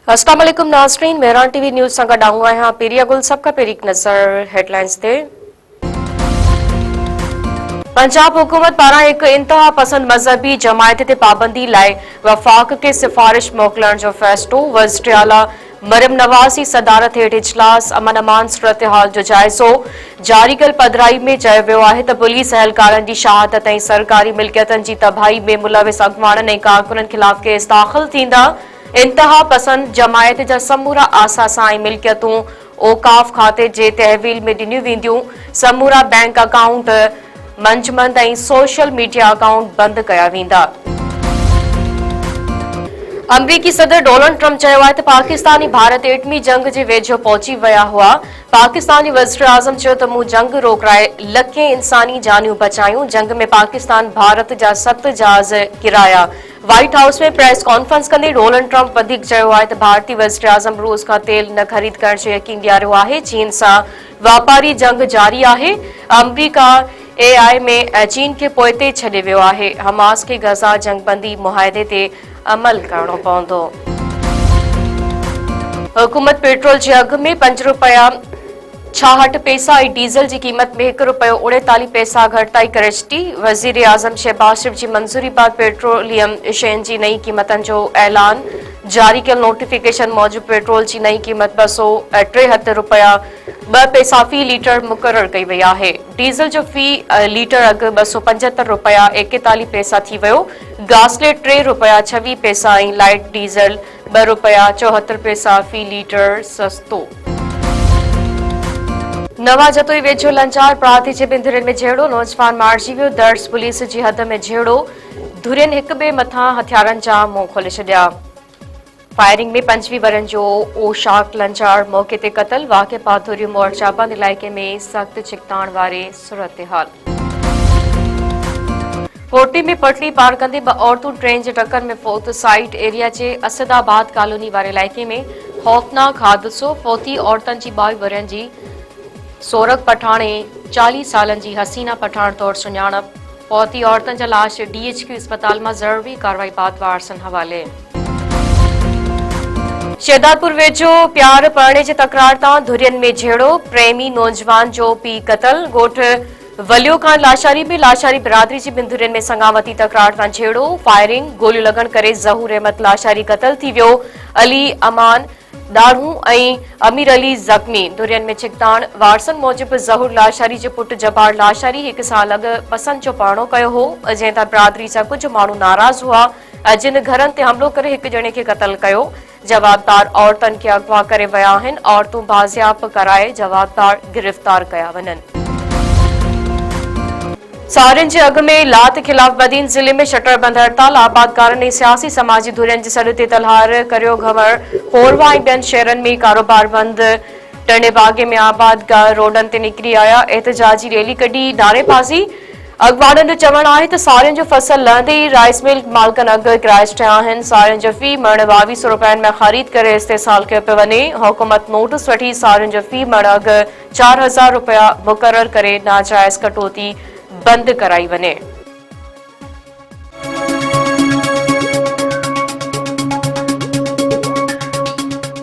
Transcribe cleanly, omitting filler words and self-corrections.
अस्सलाम वालेकुम नाज़रीन, मेहरान टीवी न्यूज़ सां गॾु आऊं आहियां पेरिया गुल। सब खां पहिरीं नज़र हेडलाइंस ते। पंजाब हुकूमत पारां हिकु इंतहा पसंद मज़हबी जमायत ते पाबंदी लाइ वफ़ाक़ खे सिफ़ारिश मोकिलण जो फ़ैसिलो। वज़ीर आला मरियम नवाज़ जी सदारत हेठि इजलास अमन अमान सूरतहाल जो जाइज़ो। जारी कयल पधिराई में चयो वियो आहे त पुलिस एहलकारनि जी शहादत ऐं सरकारी मिल्कियतनि जी तबाही में मुलविस अॻवाननि ऐं कारकुननि ख़िलाफ़ केस दाख़िल थींदा। इंतहा पसंद जमायत जा समूरा आसासा ऐं मिल्कियतूं औकाफ़ खाते जे तहवील में ॾिनियूं वेंदियूं। समूरा बैंक अकाउंट, मंजमंद ऐं सोशल मीडिया अकाउंट बंदि कया वेंदा। अमरीकी सदर डोनाल्ड ट्रंप चयो आहे त पाकिस्तान ऐं भारत एटमी जंग जे वेझो पहुची विया हुआ। पाकिस्तान जे वज़ीर आज़म चयो त मूं जंग रोकराए लखें इंसानी जानियूं बचायूं। जंग में पाकिस्तान भारत जा 7 जहाज़ किराया। व्हाइट हाउस में प्रेस कॉन्फ्रेंस कंदे डोनाल्ड ट्रंप वधीक चयो आहे त भारतीय वज़ीर आज़म रूस खां तेल न ख़रीद करण जो यकीन ॾियारियो आहे। चीन सां वापारी जंग जारी आहे। अमरीका AI में चीन खे पोइ ते छॾे वियो आहे। हमास खे गज़ा जंगबंदी मुआहदे ते अमल करणो पवंदो। हुकूमत पेट्रोल जे अघ में 5 रुपया 66 पैसा ऐं डीज़ल जी क़ीमत में 1 रुपयो 39 पैसा घटिताई करे छॾी। वज़ीर आज़म शहबाज शरीफ़ जी मंज़ूरी बाद पेट्रोलियम शयुनि जी नई क़ीमतनि जो ऐलान। जारी कयल नोटिफिकेशन मूजिबि पेट्रोल जी नई क़ीमत 273 रुपया 2 पैसा फ़ी लीटर मुक़रर कई वई आहे। डीज़ल जो फ़ी लीटर अघु 275 रुपया 41 पैसा थी वियो। गासलेट 3 रुपया 26 पैसा ऐं लाइट डीज़ल 2 रुपया 74 पैसा फ़ी लीटर सस्तो। नवा जतोई वेझो लंचार प्रार्थी जे बिंदुरनि में झेड़ो। नौजवान मारिजी वियो। दर्स पुलिस जी हद में झेड़ो। धुरियनि हिक ॿिए मथां हथियारनि जा मुंहुं खोले छॾिया। फायरिंग में 25 वरनि जो ओशाक लंचार मौके ते क़तल। वाक़िए पाथुरियूं मोर्चाबंद इलाइक़े में सख़्त छिकताण वारे सूरतहाल। कोटी में पटड़ी पार कंदे 2 औरतूं ट्रेन जे टक्कर में फौत। साइट एरिया जे असदाबाद कॉलोनी वारे इलाइक़े में खौफ़नाक हादसो। फौती औरतनि जी 22 वरनि जी सोरग पठाण ऐं 40 सालनि जी हसीना पठाण तौर सुञाणप। फौती औरतनि जा लाश DHQ अस्पताल मां ज़रूरी कार्रवाई बाद वारसनि हवाले। शेदादपुर वेझो प्यार पढ़ने जे तकरार तां धुरियनि में झेड़ो। प्रेमी नौजवान जो पीउ क़तल। ॻोठ वलियो खान लाशारी में लाशारी बिरादरी जी बिंदुरनि में संगावती तकरार तां झेड़ो। फायरिंग गोलियूं लॻण करे ज़हूर अहमद लाशारी क़तल थी वियो। अली अमान ॾाढ़ू ऐं अमीर अली ज़ख़्मी। धुरियनि में छिकताण। वारसनि मूजिबि ज़हूर लाशारी जो पुटु जबार लाशारी 1 साल अॻु पसंदि जो पाणो कयो हो, जंहिं तां बिरादरी जा कुझु माण्हू नाराज़ हुआ। जिन घरनि ते हमिलो करे 1 ॼणे खे क़तल कयो। जवाबदार औरतनि खे अगवा करे विया आहिनि। औरतूं बाज़ियाब कराए जवाबदार गिरफ़्तार कया वञनि। सावरनि जे अघ में लात ख़िलाफ़ बदीन ज़िले में शटरबंद हड़ताल। आबादकारनि ऐं सियासी समाजी धुरियनि जे सॾ ते तलहार करियो घवर। कोरवा ऐं ॿियनि शहरनि में कारोबार बंद। टंडे बागे में आबादगार रोडनि ते निकिरी आया। एहतिजाजी रैली कढी नारेबाज़ी। अॻवाननि जो चवणु आहे त सावरनि जो फसल लहंदे ई राइस मिल मालिकनि अघ किराए छॾिया आहिनि। सावरनि जो फ़ी मण 2200 रुपयनि में ख़रीद करे इस्तेसाल कयो पियो वञे। हुकूमत नोटिस वठी सावरनि जो फ़ी मण अघ 4000 रुपया मुक़रर करे नाजाइज़ कटौती बंदि कराई वञे।